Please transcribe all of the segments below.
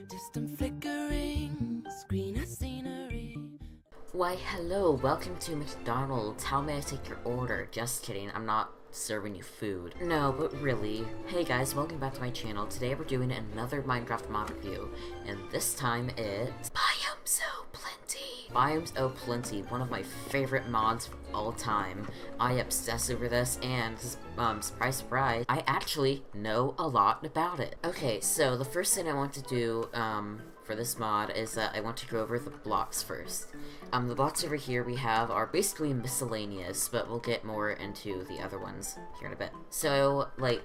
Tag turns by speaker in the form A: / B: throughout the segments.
A: Distant flickering screen of scenery.
B: Why, hello, welcome to McDonald's. How may I take your order? Just kidding, I'm not serving you food. No, but really. Hey guys, welcome back to my channel. Today we're doing another Minecraft mod review, and this time it's Biomes O'Plenty. Biomes O'Plenty, one of my favorite mods of all time. I obsess over this, and surprise, surprise, I actually know a lot about it. Okay, so the first thing I want to do, for this mod is that I want to go over the blocks first. The blocks over here we have are basically miscellaneous, but we'll get more into the other ones here in a bit. So, like,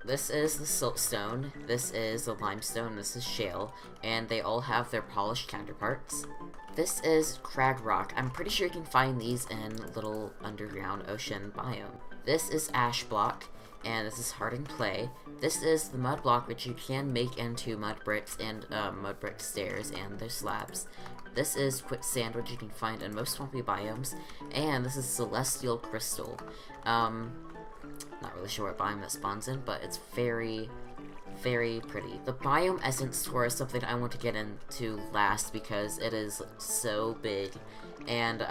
B: this is the siltstone, this is the limestone, this is shale, and they all have their polished counterparts. This is crag rock. I'm pretty sure you can find these in little underground ocean biome. This is ash block, and this is hardened clay. This is the mud block, which you can make into mud bricks and mud brick stairs and their slabs. This is quicksand, which you can find in most swampy biomes, and this is celestial crystal. Not really sure what biome that spawns in, but it's very, very pretty. The biome essence tour is something I want to get into last because it is so big, and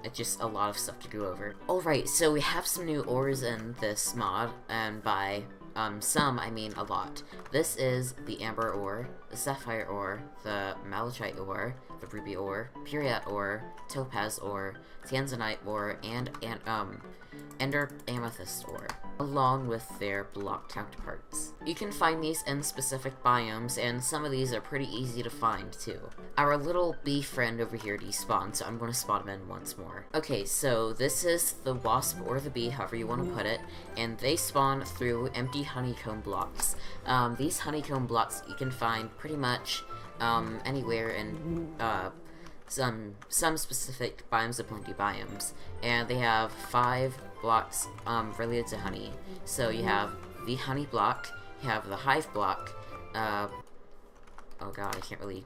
B: it's just a lot of stuff to go over. Alright, so we have some new ores in this mod, and by some, I mean a lot. This is the amber ore, the sapphire ore, the malachite ore, the ruby ore, periat ore, topaz ore, tanzanite ore, and ender amethyst ore, along with their block counterparts. You can find these in specific biomes, and some of these are pretty easy to find too. Our little bee friend over here despawned, so I'm going to spawn him in once more. Okay, so this is the wasp or the bee, however you want to put it, and they spawn through empty honeycomb blocks. These honeycomb blocks you can find pretty much anywhere in some specific Biomes O'Plenty biomes, and they have 5 blocks related to honey. So you have the honey block, you have the hive block, oh god, I can't really,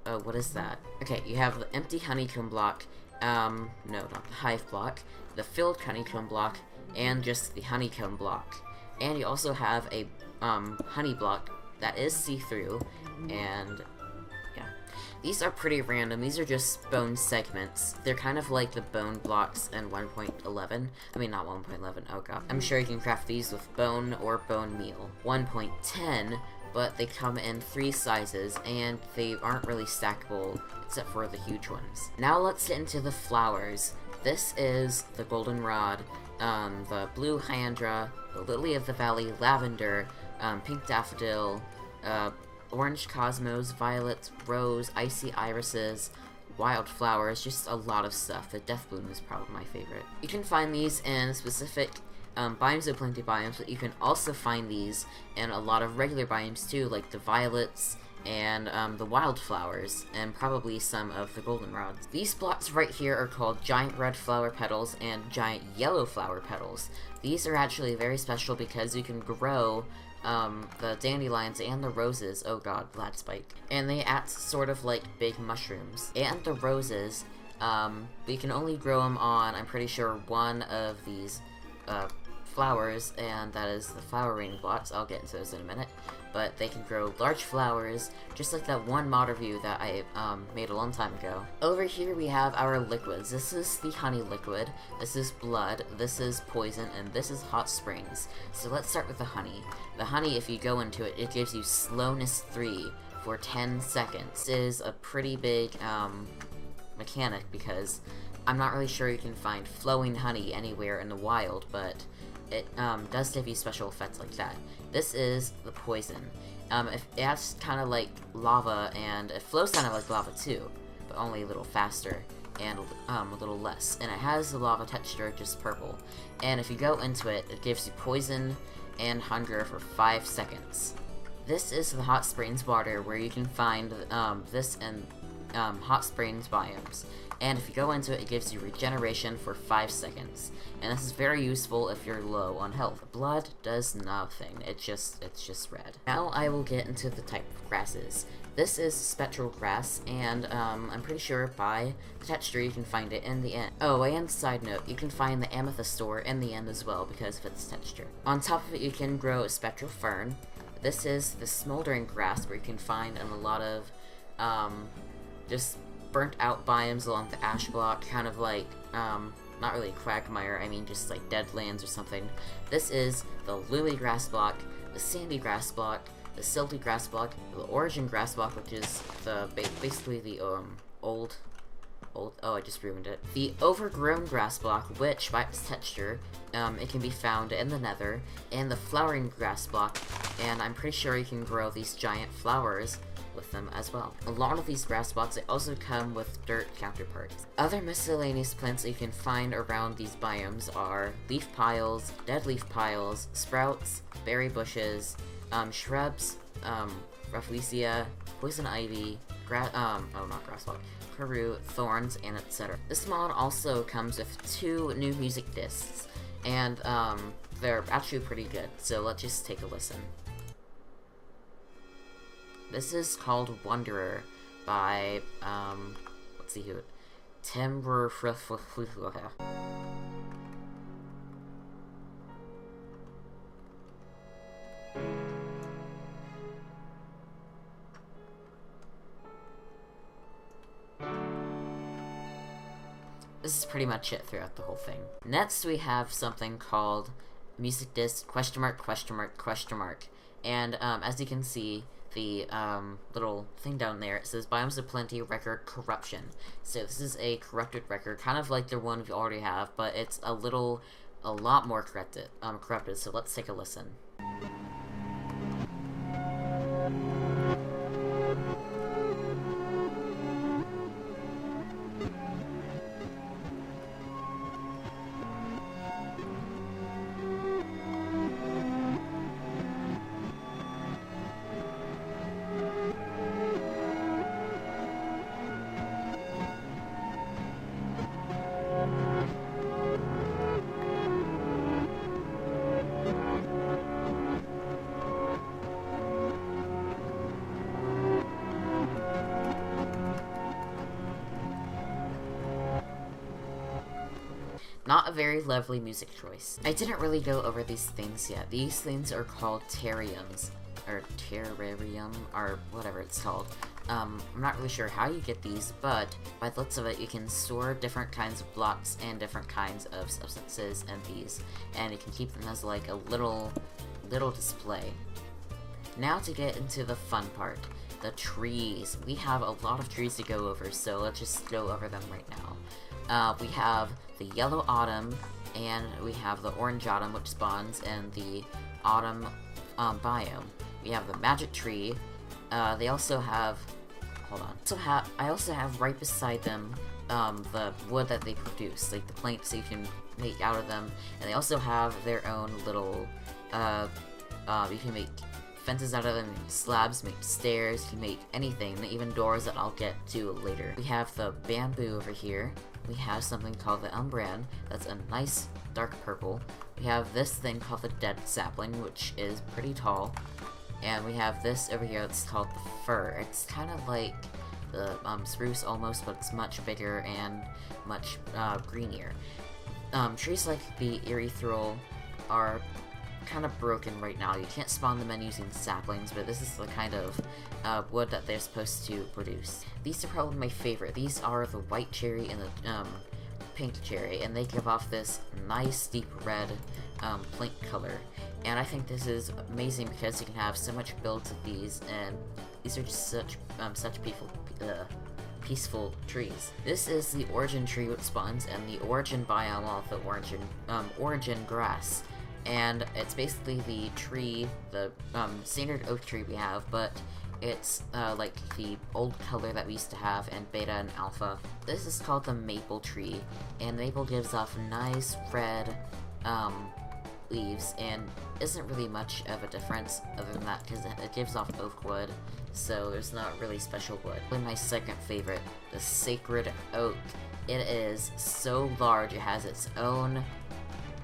B: oh, what is that? Okay, you have the empty honeycomb block, no, not the hive block, the filled honeycomb block, and just the honeycomb block. And you also have a honey block that is see-through, and yeah. These are pretty random. These are just bone segments. They're kind of like the bone blocks in 1.11. I mean, not 1.11, oh god. I'm sure you can craft these with bone or bone meal. 1.10, but they come in 3 sizes, and they aren't really stackable, except for the huge ones. Now let's get into the flowers. This is the goldenrod, the blue hyandra, the lily of the valley, lavender, pink daffodil, orange cosmos, violet, rose, icy irises, wildflowers, just a lot of stuff. The death bloom is probably my favorite. You can find these in specific Biomes O'Plenty biomes, but you can also find these in a lot of regular biomes too, like the violets and the wildflowers, and probably some of the goldenrods. These blocks right here are called giant red flower petals and giant yellow flower petals. These are actually very special because you can grow the dandelions and the roses, oh god, Vlad Spike, and they act sort of like big mushrooms. And the roses, we can only grow them on, I'm pretty sure, one of these flowers, and that is the flowering blocks. I'll get into those in a minute, but they can grow large flowers, just like that one mod review that I made a long time ago. Over here we have our liquids. This is the honey liquid, this is blood, this is poison, and this is hot springs. So let's start with the honey. The honey, if you go into it, it gives you slowness 3 for 10 seconds. This is a pretty big mechanic, because I'm not really sure you can find flowing honey anywhere in the wild, but it does give you special effects like that. This is the poison. It acts kind of like lava, and it flows kind of like lava too, but only a little faster and a little less. And it has the lava texture, just purple. And if you go into it, it gives you poison and hunger for 5 seconds. This is the hot springs water, where you can find this in hot springs biomes. And if you go into it, it gives you regeneration for 5 seconds. And this is very useful if you're low on health. Blood does nothing, it's just red. Now I will get into the type of grasses. This is spectral grass, and I'm pretty sure by the texture you can find it in the end. Oh, and side note, you can find the amethyst ore in the end as well because of its texture. On top of it, you can grow a spectral fern, This is the smoldering grass, where you can find in a lot of just burnt out biomes along the ash block, kind of like not really quagmire, I mean just like deadlands or something. This is the lily grass block, the sandy grass block, the silty grass block, the origin grass block, which is the basically the old, oh, I just ruined it. The overgrown grass block, which by its texture, it can be found in the nether, and the flowering grass block, and I'm pretty sure you can grow these giant flowers with them as well. A lot of these grass blocks, they also come with dirt counterparts. Other miscellaneous plants that you can find around these biomes are leaf piles, dead leaf piles, sprouts, berry bushes, shrubs, Rafflesia, poison ivy, not grassblok, Karoo, thorns, and etc. This mod also comes with 2 new music discs, and they're actually pretty good, so let's just take a listen. This is called Wanderer by, let's see who it, Timber. This is pretty much it throughout the whole thing. Next, we have something called Music Disc ? And as you can see, the little thing down there, it says Biomes of Plenty Record Corruption. So this is a corrupted record, kind of like the one we already have, but it's a lot more corrupted. So let's take a listen. Not a very lovely music choice. I didn't really go over these things yet. These things are called terrariums, or terrarium, or whatever it's called. I'm not really sure how you get these, but by the looks of it, you can store different kinds of blocks and different kinds of substances in these, and you can keep them as like a little display. Now to get into the fun part, the trees. We have a lot of trees to go over, so let's just go over them right now. We have the yellow autumn, and we have the orange autumn, which spawns in the autumn biome. We have the magic tree. They also have, hold on. I also have right beside them the wood that they produce, like the planks you can make out of them, and they also have their own little, you can make fences out of them, slabs, make stairs, you can make anything, even doors that I'll get to later. We have the bamboo over here. We have something called the umbran, that's a nice dark purple. We have this thing called the dead sapling, which is pretty tall. And we have this over here that's called the fir. It's kind of like the spruce almost, but it's much bigger and much greenier. Trees like the erythrol are kind of broken right now. You can't spawn them in using saplings, but this is the kind of wood that they're supposed to produce. These are probably my favorite. These are the white cherry and the pink cherry, and they give off this nice deep red plink color. And I think this is amazing because you can have so much build to these, and these are just such peaceful trees. This is the origin tree which spawns in the origin biome of the origin grass. And it's basically the tree, the standard oak tree we have, but it's like the old color that we used to have in beta and alpha. This is called the maple tree, and maple gives off nice red leaves, and isn't really much of a difference other than that because it gives off oak wood, so there's not really special wood. And my second favorite, the sacred oak. It is so large, it has its own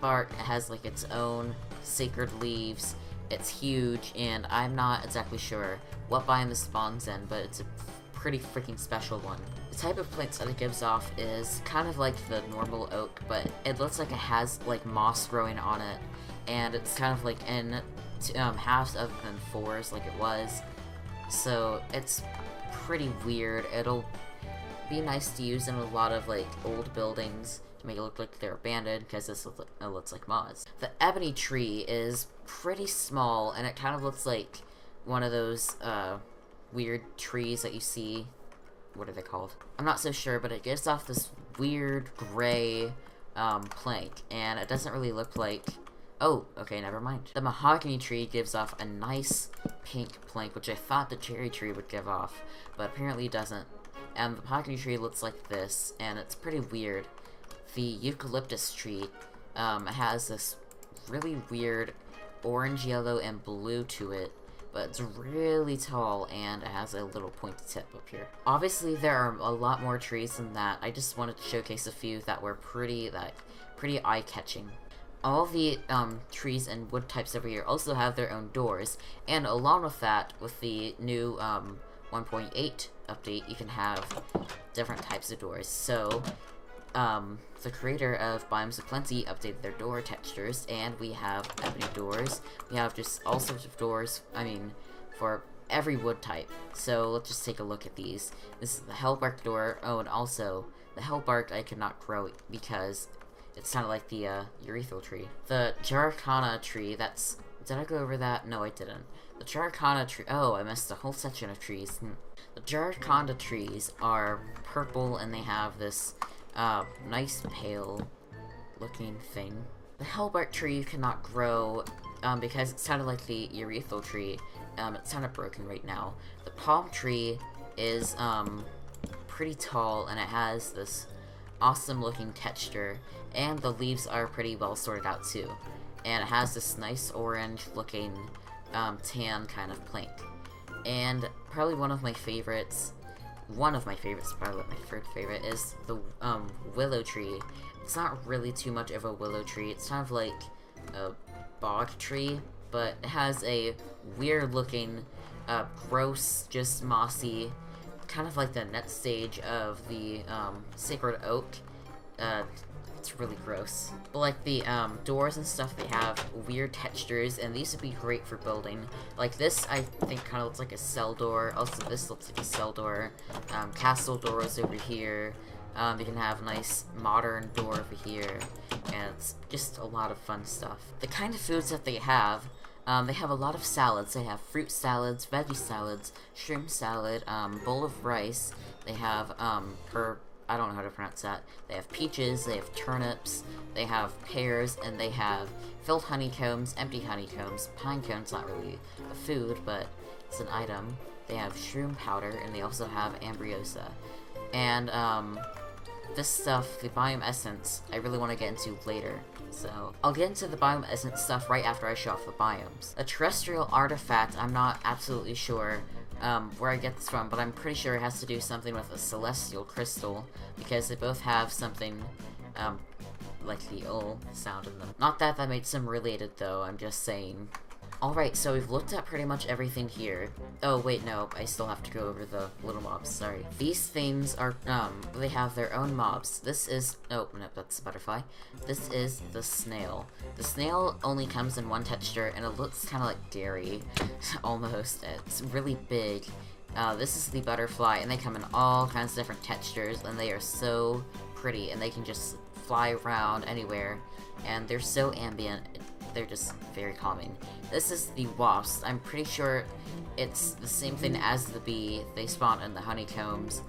B: bark, it has like its own sacred leaves, it's huge, and I'm not exactly sure what biome this spawns in, but it's a pretty freaking special one. The type of plants that it gives off is kind of like the normal oak, but it looks like it has like moss growing on it, and it's kind of like in halves other than fours like it was. So it's pretty weird. It'll be nice to use in a lot of like old buildings to make it look like they're abandoned, because this looks like mods. The ebony tree is pretty small, and it kind of looks like one of those weird trees that you see. What are they called? I'm not so sure, but it gives off this weird gray plank, and it doesn't really look like... Oh, okay, never mind. The mahogany tree gives off a nice pink plank, which I thought the cherry tree would give off, but apparently it doesn't. And the mahogany tree looks like this, and it's pretty weird. The eucalyptus tree has this really weird orange, yellow, and blue to it, but it's really tall, and it has a little pointy tip up here. Obviously, there are a lot more trees than that. I just wanted to showcase a few that were pretty eye-catching. All the trees and wood types over here also have their own doors, and along with that, with the new 1.8 update, you can have different types of doors. So, the creator of Biomes of Plenty updated their door textures, and we have ebony doors. We have just all sorts of doors, I mean, for every wood type. So, let's just take a look at these. This is the Hellbark door. Oh, and also, the Hellbark I could not grow because it sounded like the urethral tree. The Jarracana tree, that's... Did I go over that? No, I didn't. The Jarracana tree... Oh, I missed a whole section of trees. The Jarracana trees are purple, and they have this nice pale looking thing. The Hellbark tree you cannot grow because it sounded like the urethral tree. It's kind of broken right now. The palm tree is pretty tall, and it has this awesome looking texture, and the leaves are pretty well sorted out too. And it has this nice orange looking tan kind of plank. And probably one of my favorites, probably my third favorite, is the willow tree. It's not really too much of a willow tree. It's kind of like a bog tree, but it has a weird looking, gross, just mossy, kind of like the net stage of the Sacred Oak. It's really gross. But like the doors and stuff, they have weird textures, and these would be great for building. Like this, I think kind of looks like a cell door. Also, this looks like a cell door. Castle doors over here. You can have a nice modern door over here, and it's just a lot of fun stuff. The kind of foods that they have a lot of salads. They have fruit salads, veggie salads, shrimp salad, bowl of rice. They have I don't know how to pronounce that. They have peaches, they have turnips, they have pears, and they have filled honeycombs, empty honeycombs, pine cones, not really a food, but it's an item. They have shroom powder, and they also have ambrosia. And, this stuff, the Biome Essence, I really want to get into later. So, I'll get into the Biome Essence stuff right after I show off the biomes. A terrestrial artifact, I'm not absolutely sure where I get this from, but I'm pretty sure it has to do something with a celestial crystal, because they both have something, like the ul sound in them. Not that that makes them related, though, I'm just saying. Alright, so we've looked at pretty much everything here. Oh, wait, no, I still have to go over the little mobs, sorry. These things are, they have their own mobs. This is, oh, no, that's the butterfly. This is the snail. The snail only comes in one texture, and it looks kind of like Gary, almost. It's really big. This is the butterfly, and they come in all kinds of different textures, and they are so pretty, and they can just fly around anywhere, and they're so ambient. They're just very calming. This is the wasp. I'm pretty sure it's the same thing as the bee. They spawn in the honeycombs.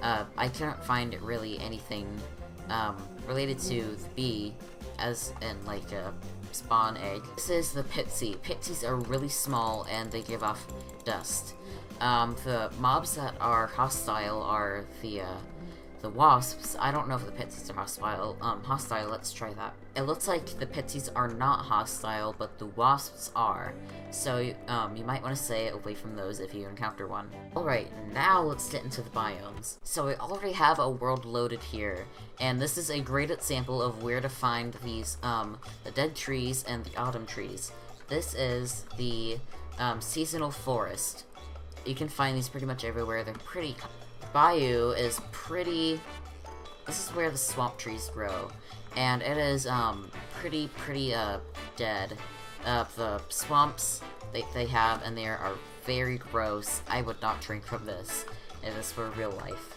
B: I cannot find really anything related to the bee, as in like a spawn egg. This is the pitsy. Pitsies are really small, and they give off dust. The mobs that are hostile are the wasps. I don't know if the pitsies are hostile. Let's try that. It looks like the pitsies are not hostile, but the wasps are. So, you might want to stay away from those if you encounter one. Alright, now let's get into the biomes. So we already have a world loaded here, and this is a great example of where to find these, the dead trees and the autumn trees. This is the, seasonal forest. You can find these pretty much everywhere. They're pretty... Bayou is pretty... This is where the swamp trees grow, and it is, pretty, dead. the swamps they have in there are very gross. I would not drink from this. It is for real life.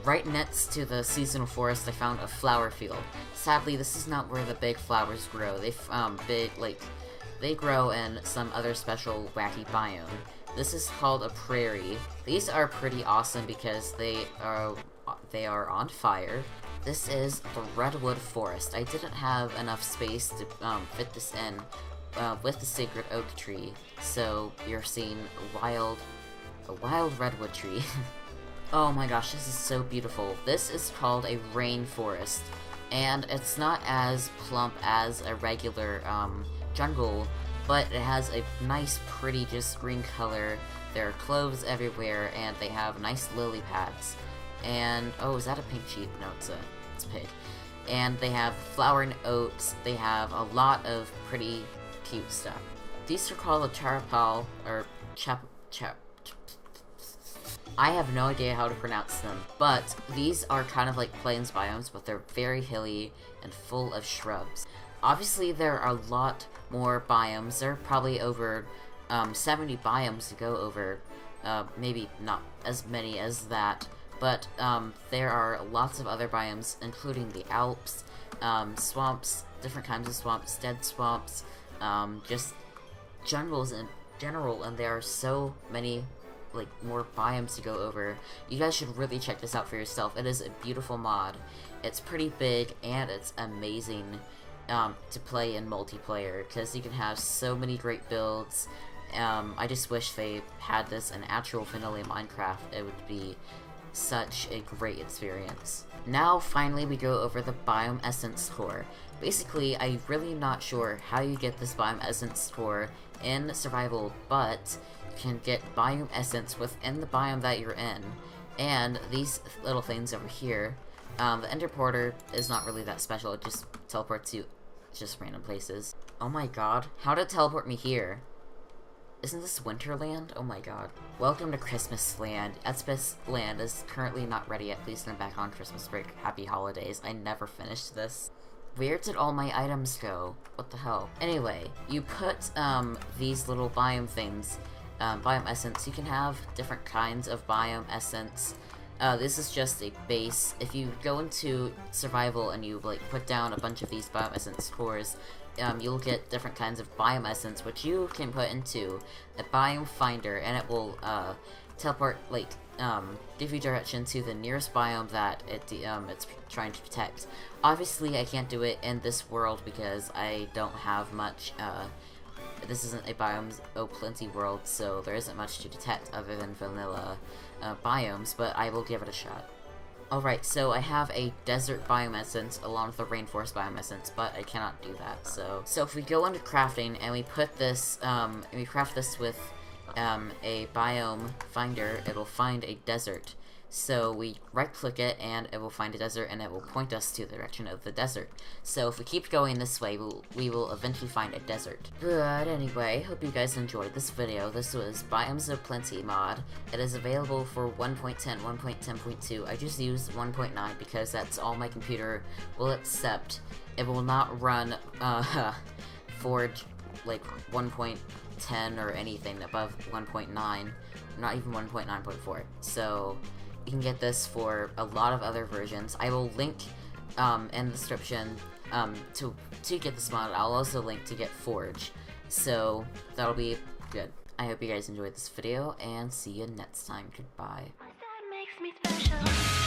B: Right next to the seasonal forest, I found a flower field. Sadly, this is not where the big flowers grow. They grow in some other special wacky biome. This is called a prairie. These are pretty awesome because they are on fire. This is the redwood forest. I didn't have enough space to fit this in with the sacred oak tree, so you're seeing a wild redwood tree. Oh my gosh, this is so beautiful. This is called a rainforest, and it's not as plump as a regular jungle, but it has a nice, pretty, just green color. There are cloves everywhere, and they have nice lily pads. And, oh, is that a pink sheep? No, it's a pig. And they have flowering oats. They have a lot of pretty cute stuff. These are called a charapal, or I have no idea how to pronounce them, but these are kind of like plains biomes, but they're very hilly and full of shrubs. Obviously, there are a lot more biomes. There are probably over 70 biomes to go over. Maybe not as many as that, but there are lots of other biomes, including the Alps, swamps, different kinds of swamps, dead swamps, just jungles in general, and there are so many more biomes to go over. You guys should really check this out for yourself. It is a beautiful mod. It's pretty big, and it's amazing to play in multiplayer, because you can have so many great builds. I just wish they had this in actual vanilla Minecraft. It would be such a great experience. Now, finally, we go over the Biome Essence Core. Basically, I'm really not sure how you get this Biome Essence Core in Survival, but you can get Biome Essence within the biome that you're in. And these little things over here, the Ender Porter is not really that special. It just teleports you just random places. Oh my god, how did it teleport me here? Isn't this Winterland? Oh my god. Welcome to Christmas Land. Espis Land is currently not ready yet. Please come back on Christmas break. Happy holidays. I never finished this. Where did all my items go? What the hell? Anyway, you put these little biome things, biome essence. You can have different kinds of biome essence. This is just a base. If you go into survival and you put down a bunch of these biome essence cores, you'll get different kinds of biome essence, which you can put into a biome finder, and it will teleport, give you direction to the nearest biome that it's trying to protect. Obviously, I can't do it in this world because I don't have much. This isn't a Biomes O Plenty world, so there isn't much to detect other than vanilla biomes, but I will give it a shot. Alright, so I have a desert biome essence along with the rainforest biome essence, but I cannot do that. So if we go into crafting and we put this, and we craft this with a biome finder, it'll find a desert. So we right-click it, and it will find a desert, and it will point us to the direction of the desert. So if we keep going this way, we will eventually find a desert. But anyway, hope you guys enjoyed this video. This was Biomes O Plenty mod. It is available for 1.10, 1.10.2. I just used 1.9 because that's all my computer will accept. It will not run Forge 1.10 or anything above 1.9, not even 1.9.4. So you can get this for a lot of other versions. I will link in the description to get this mod. I'll also link to get Forge. So that'll be good. I hope you guys enjoyed this video, and see you next time. Goodbye.
A: That makes me special.